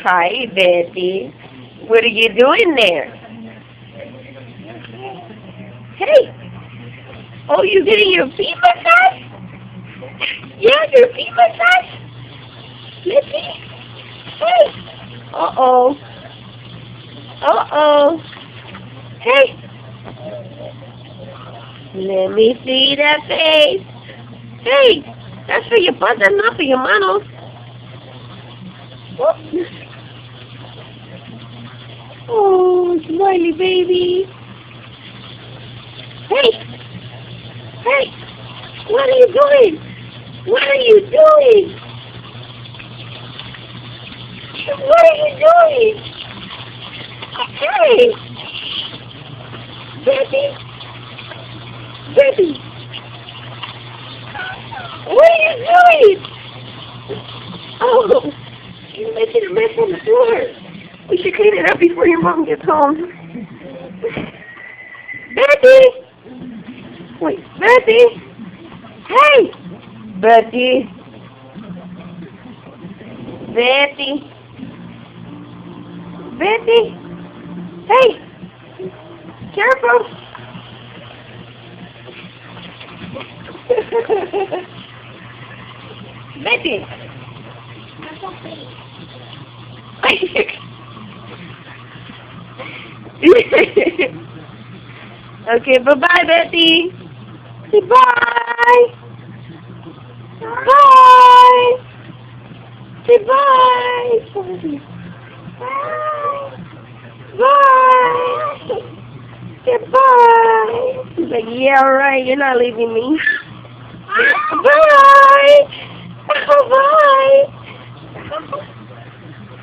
Hi, Betty. What are you doing there? Hey. Oh, you getting your feet massaged? Yeah, your feet massaged? Betty? Hey. Uh-oh. Uh-oh. Hey. Let me see that face. Hey. That's for your butt. That's not for your manos. Oh, smiley baby. Hey. Hey, what are you doing? What are you doing? What are you doing? Hey, Betty, Betty, what are you doing? Oh, you're making a mess on the floor. We should clean it up before your mom gets home. Betty! Wait, Betty! Hey! Betty! Betty! Betty! Hey! Careful! Betty! Okay, bye-bye, Betty! Say bye! Bye! Say bye! Bye! Bye! Say bye! She's like, yeah, alright, you're not leaving me. Bye! Bye!